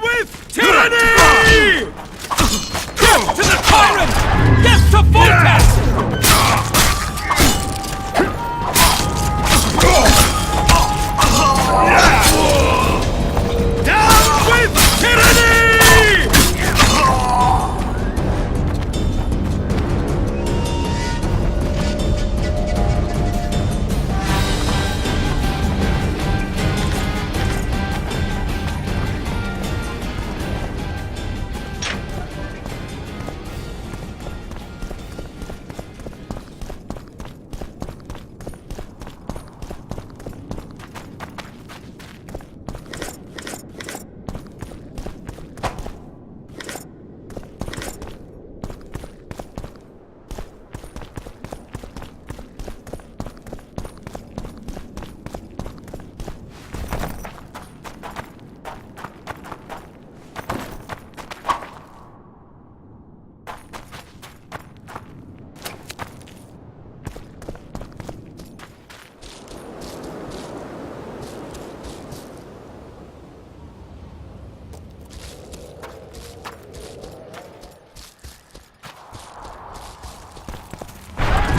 with tyranny! Death to the tyrant! Death to Voltas! Down with tyranny!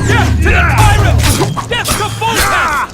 Death to the tyrant! Death to Voltas!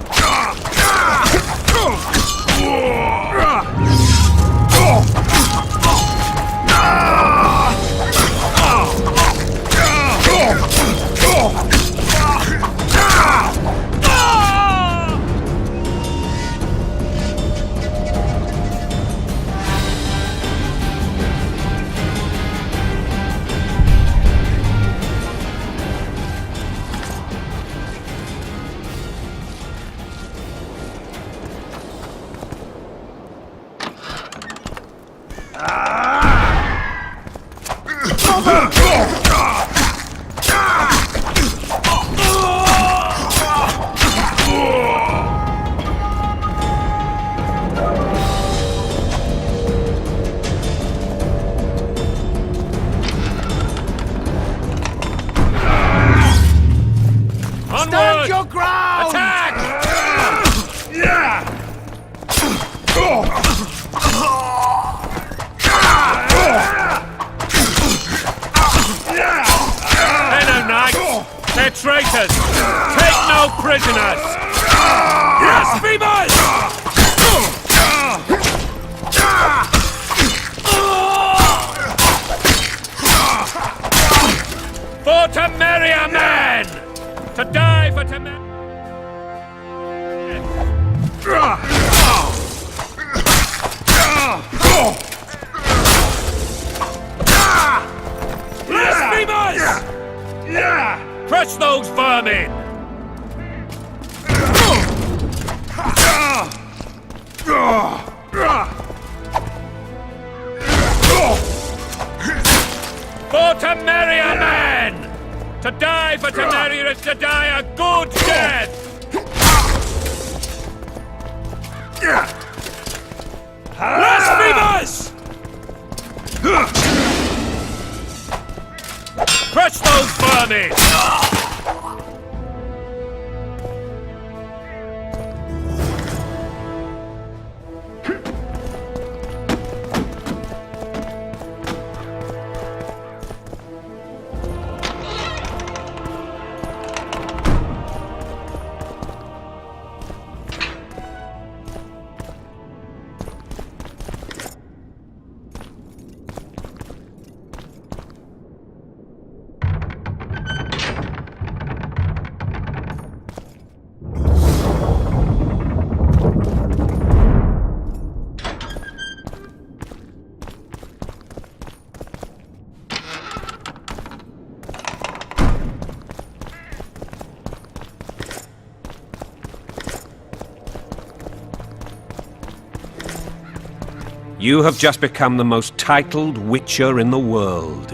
Stand your ground! Attack! They're no knights! They're traitors! Take no prisoners! Blasphemers! For Temeria men! To die for Temeria! Blasphemers! Crush those vermin! For Temeria men! To die for Temeria is to die a good death! Blasphemers! Crush those vermin! You have just become the most titled witcher in the world.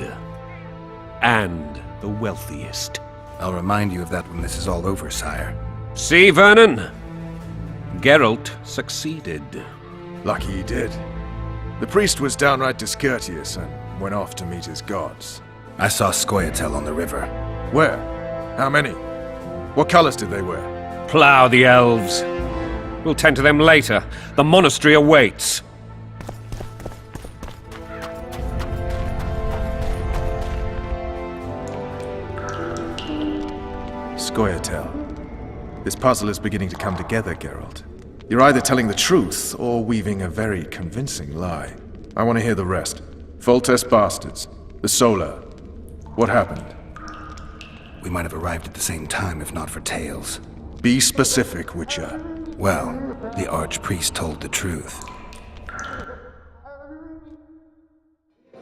And the wealthiest. I'll remind you of that when this is all over, sire. See, Vernon? Geralt succeeded. Lucky he did. The priest was downright discourteous and went off to meet his gods. I saw Scoia'tael on the river. Where? How many? What colors did they wear? Plough the elves. We'll tend to them later. The monastery awaits. Scoia'tael. This puzzle is beginning to come together, Geralt. You're either telling the truth or weaving a very convincing lie. I want to hear the rest. Foltest Bastards. The Solar. What happened? We might have arrived at the same time if not for Tales. Be specific, Witcher. Well, the Archpriest told the truth.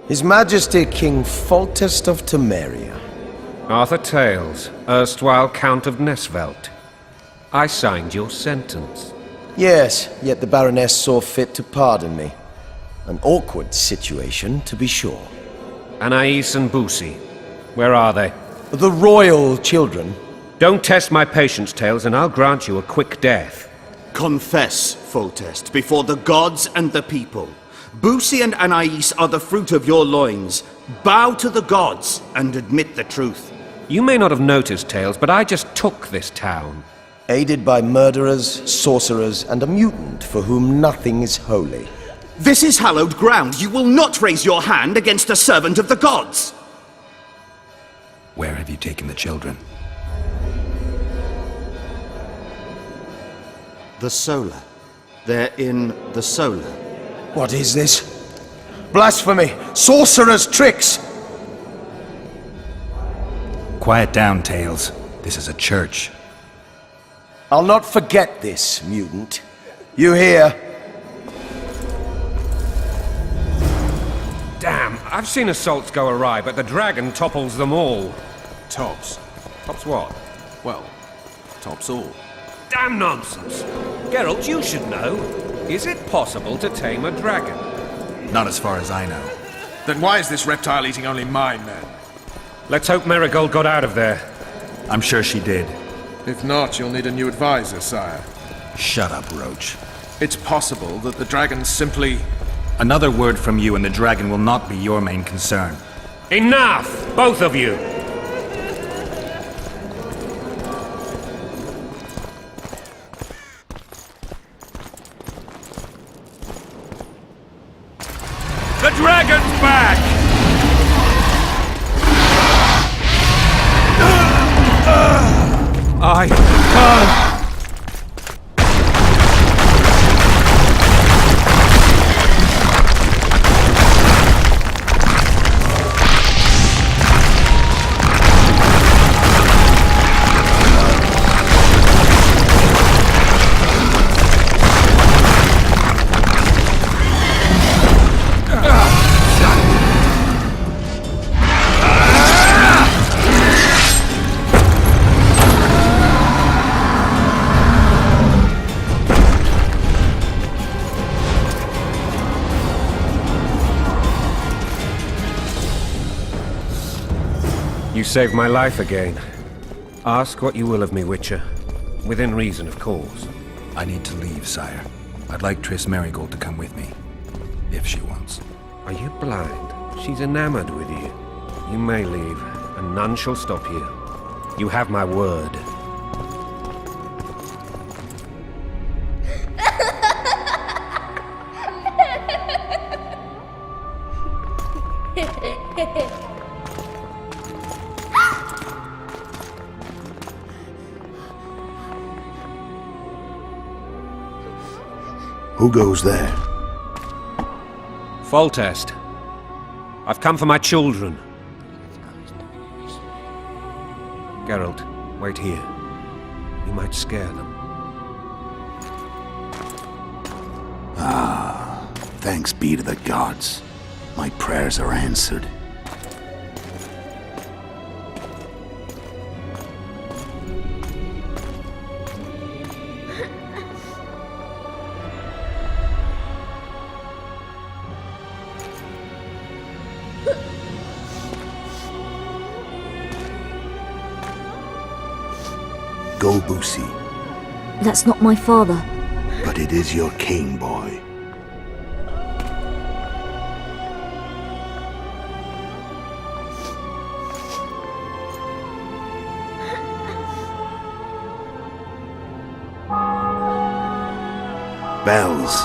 His Majesty King Foltest of Temeria. Arthur Tales, erstwhile Count of Nesvelt. I signed your sentence. Yes, yet the Baroness saw fit to pardon me. An awkward situation, to be sure. Anais and Busi, where are they? The royal children. Don't test my patience, Tales, and I'll grant you a quick death. Confess, Foltest, before the gods and the people. Busi and Anais are the fruit of your loins. Bow to the gods and admit the truth. You may not have noticed, Tales, but I just took this town. Aided by murderers, sorcerers, and a mutant for whom nothing is holy. This is hallowed ground. You will not raise your hand against a servant of the gods. Where have you taken the children? The Solar. They're in the Solar. What is this? Blasphemy! Sorcerer's tricks! Quiet down, Tales. This is a church. I'll not forget this, mutant. You hear? Damn, I've seen assaults go awry, but the dragon topples them all. Tops. Tops what? Well, tops all. Damn nonsense! Geralt, you should know. Is it possible to tame a dragon? Not as far as I know. Then why is this reptile eating only my men? Let's hope Marigold got out of there. I'm sure she did. If not, you'll need a new advisor, sire. Shut up, Roach. It's possible that the dragon simply... Another word from you and the dragon will not be your main concern. Enough! Both of you! The dragon's back! I can't! You saved my life again. Ask what you will of me, Witcher. Within reason, of course. I need to leave, sire. I'd like Triss Marigold to come with me. If she wants. Are you blind? She's enamored with you. You may leave, and none shall stop you. You have my word. Who goes there? Foltest. I've come for my children. Geralt, wait here. You might scare them. Thanks be to the gods. My prayers are answered. Go, Busi, That's not my father. but it is your king, boy. Bells,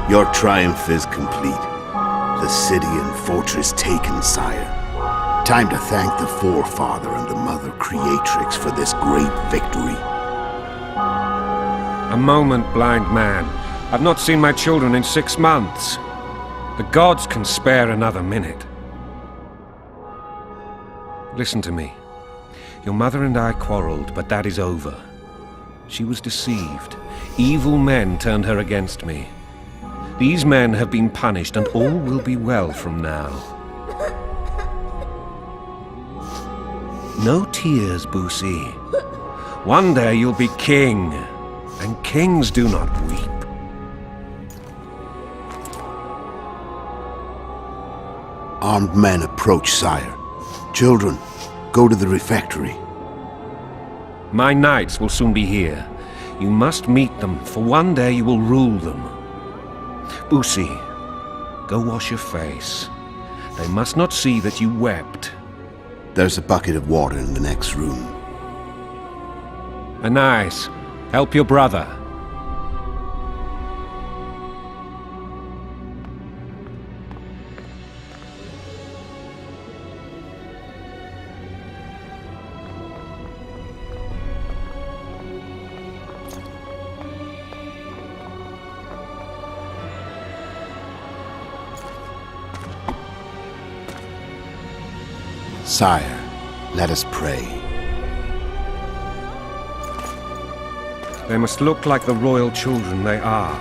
your triumph is complete. The city and fortress taken, sire. Time to thank the forefather and the mother creatrix for this great victory. A moment, blind man. I've not seen my children in 6 months. The gods can spare another minute. Listen to me. Your mother and I quarreled, but that is over. She was deceived. Evil men turned her against me. These men have been punished, and all will be well from now. No tears, Boosie. One day you'll be king, and kings do not weep. Armed men approach, sire. Children, go to the refectory. My knights will soon be here. You must meet them, for one day you will rule them. Boosie, go wash your face. They must not see that you wept. There's a bucket of water in the next room. Anais, help your brother. Sire, let us pray. They must look like the royal children they are.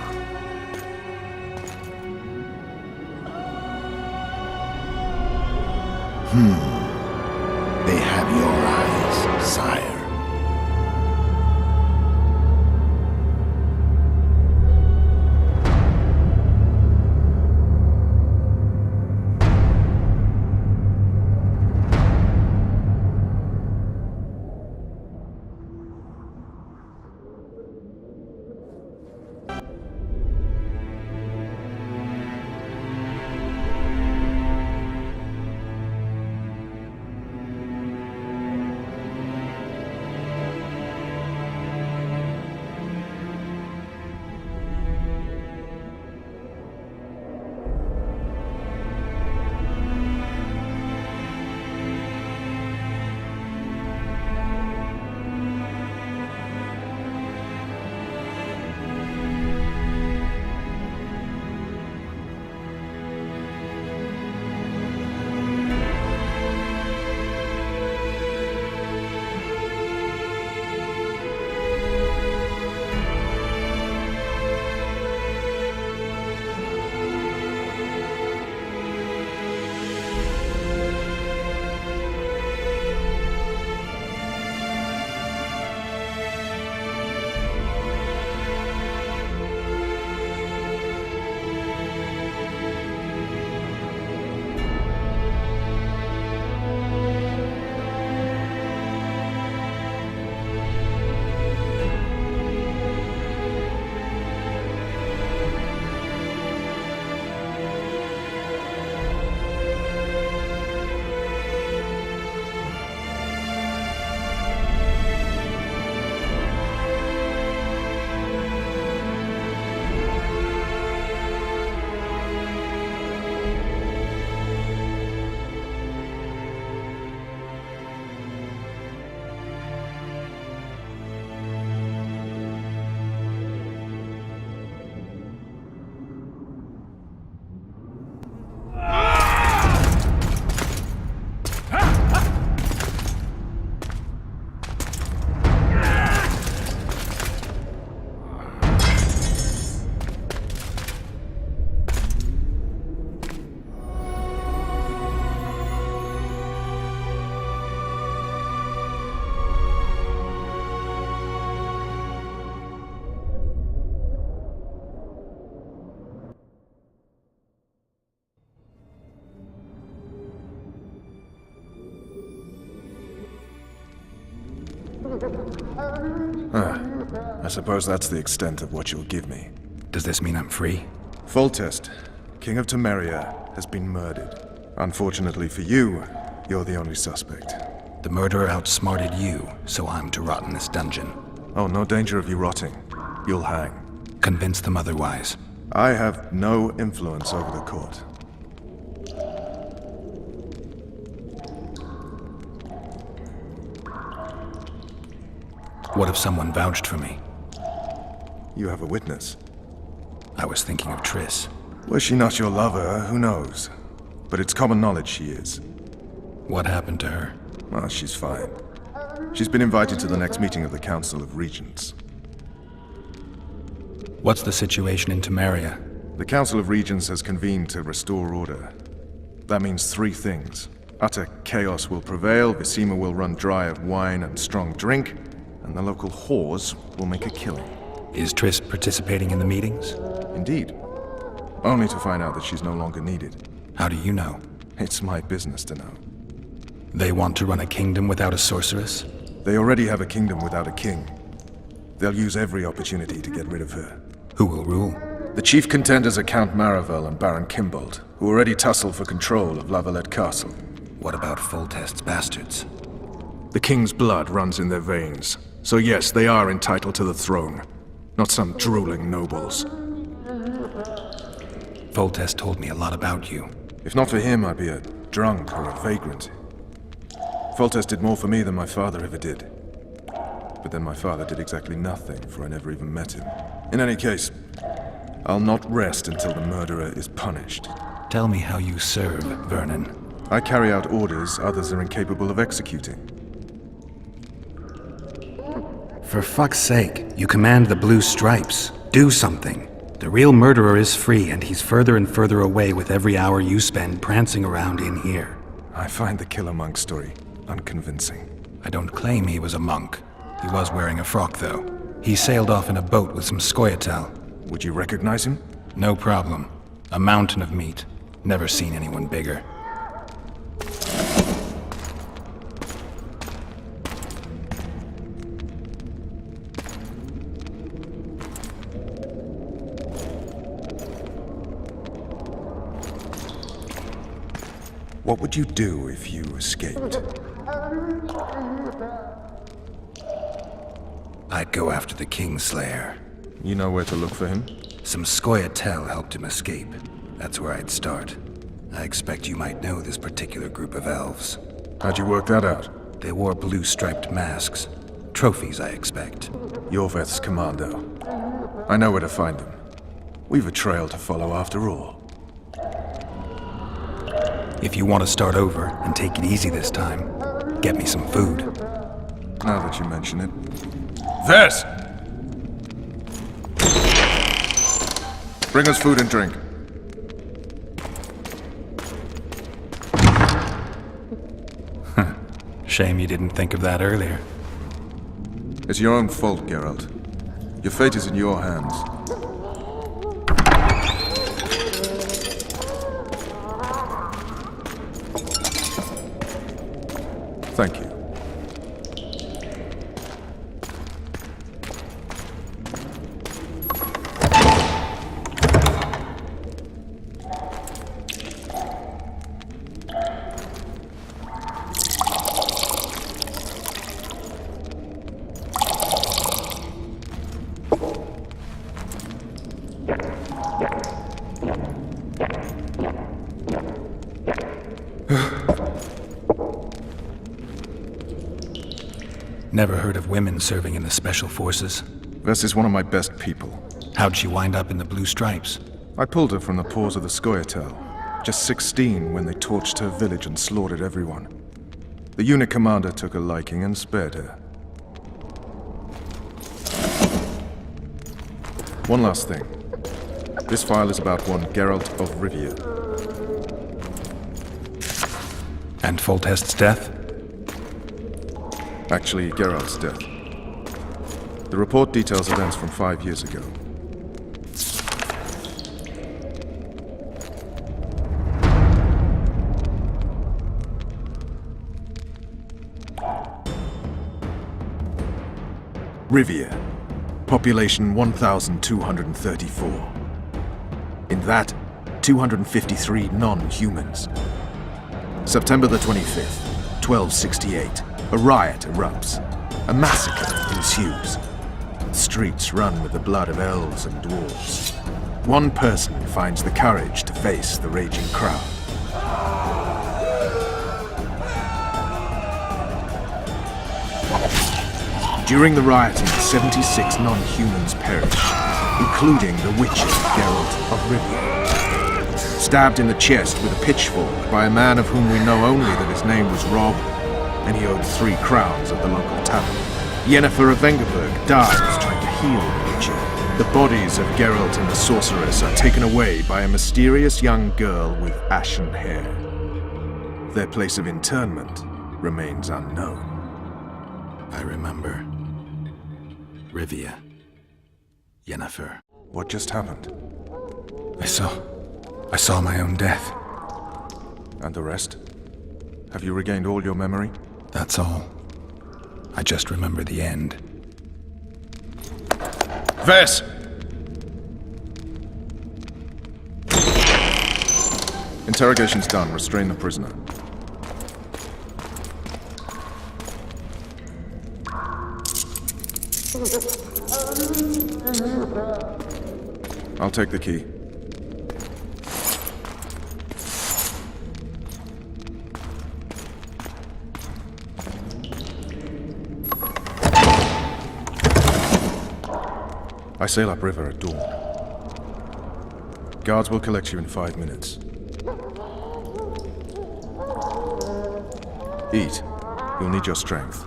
They have your eyes, sire. I suppose that's the extent of what you'll give me. Does this mean I'm free? Foltest, King of Temeria, has been murdered. Unfortunately for you, you're the only suspect. The murderer outsmarted you, so I'm to rot in this dungeon. Oh, no danger of you rotting. You'll hang. Convince them otherwise. I have no influence over the court. What if someone vouched for me? You have a witness. I was thinking of Triss. Was she not your lover? Who knows? But it's common knowledge she is. What happened to her? Ah, she's fine. She's been invited to the next meeting of the Council of Regents. What's the situation in Temeria? The Council of Regents has convened to restore order. That means three things. Utter chaos will prevail, Visima will run dry of wine and strong drink, and the local whores will make a killing. Is Triss participating in the meetings? Indeed. Only to find out that she's no longer needed. How do you know? It's my business to know. They want to run a kingdom without a sorceress? They already have a kingdom without a king. They'll use every opportunity to get rid of her. Who will rule? The chief contenders are Count Maravel and Baron Kimbold, who already tussle for control of Lavalette Castle. What about Foltest's bastards? The king's blood runs in their veins, so yes, they are entitled to the throne. Not some drooling nobles. Foltest told me a lot about you. If not for him, I'd be a drunk or a vagrant. Foltest did more for me than my father ever did. But then my father did exactly nothing, for I never even met him. In any case, I'll not rest until the murderer is punished. Tell me how you serve, Vernon. I carry out orders others are incapable of executing. For fuck's sake, you command the Blue Stripes. Do something. The real murderer is free, and he's further and further away with every hour you spend prancing around in here. I find the Killer Monk story unconvincing. I don't claim he was a monk. He was wearing a frock, though. He sailed off in a boat with some Scoia'tael. Would you recognize him? No problem. A mountain of meat. Never seen anyone bigger. What would you do if you escaped? I'd go after the Kingslayer. You know where to look for him? Some Scoia'tael helped him escape. That's where I'd start. I expect you might know this particular group of elves. How'd you work that out? They wore blue-striped masks. Trophies, I expect. Yorveth's commando. I know where to find them. We've a trail to follow after all. If you want to start over and take it easy this time, get me some food. Now that you mention it. Vers! Bring us food and drink. Shame you didn't think of that earlier. It's your own fault, Geralt. Your fate is in your hands. Thank you. Never heard of women serving in the Special Forces. Vess is one of my best people. How'd she wind up in the Blue Stripes? I pulled her from the paws of the Scoia'tael. Just 16 when they torched her village and slaughtered everyone. The unit commander took a liking and spared her. One last thing. This file is about one Geralt of Rivia. And Foltest's death? Actually, Geralt's death. The report details events from 5 years ago. Rivia. Population 1,234. In that, 253 non-humans. September the 25th, 1268. A riot erupts. A massacre ensues. The streets run with the blood of elves and dwarves. One person finds the courage to face the raging crowd. During the rioting, 76 non-humans perished, including the witcher Geralt of Rivia. Stabbed in the chest with a pitchfork by a man of whom we know only that his name was Rob, and he owed 3 crowns at the local tavern. Yennefer of Vengerberg dies trying to heal the witcher. The bodies of Geralt and the sorceress are taken away by a mysterious young girl with ashen hair. Their place of interment remains unknown. I remember. Rivia. Yennefer. What just happened? I saw my own death. And the rest? Have you regained all your memory? That's all. I just remember the end. Vess! Interrogation's done. Restrain the prisoner. I'll take the key. I sail upriver at dawn. Guards will collect you in 5 minutes. Eat. You'll need your strength.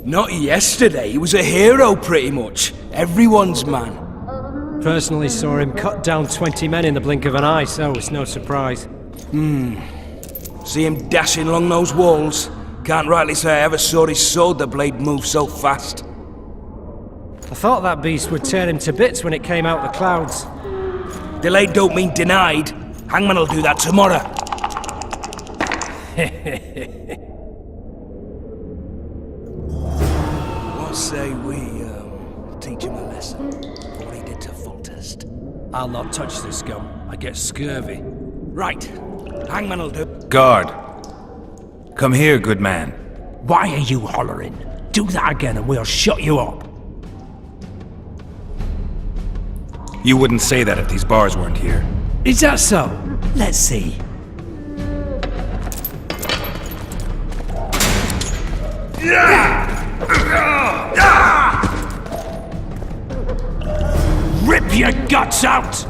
Not yesterday, he was a hero pretty much. Everyone's man. Personally saw him cut down 20 men in the blink of an eye, so it's no surprise. See him dashing along those walls? Can't rightly say I ever saw his sword the blade move so fast. I thought that beast would tear him to bits when it came out the clouds. Delayed don't mean denied. Hangman'll do that tomorrow. What say we, teach him a lesson? What he did to Foltest. I'll not touch this scum. I get scurvy. Right. Hangman'll do. Guard! Come here, good man. Why are you hollering? Do that again and we'll shut you up. You wouldn't say that if these bars weren't here. Is that so? Let's see. Rip your guts out!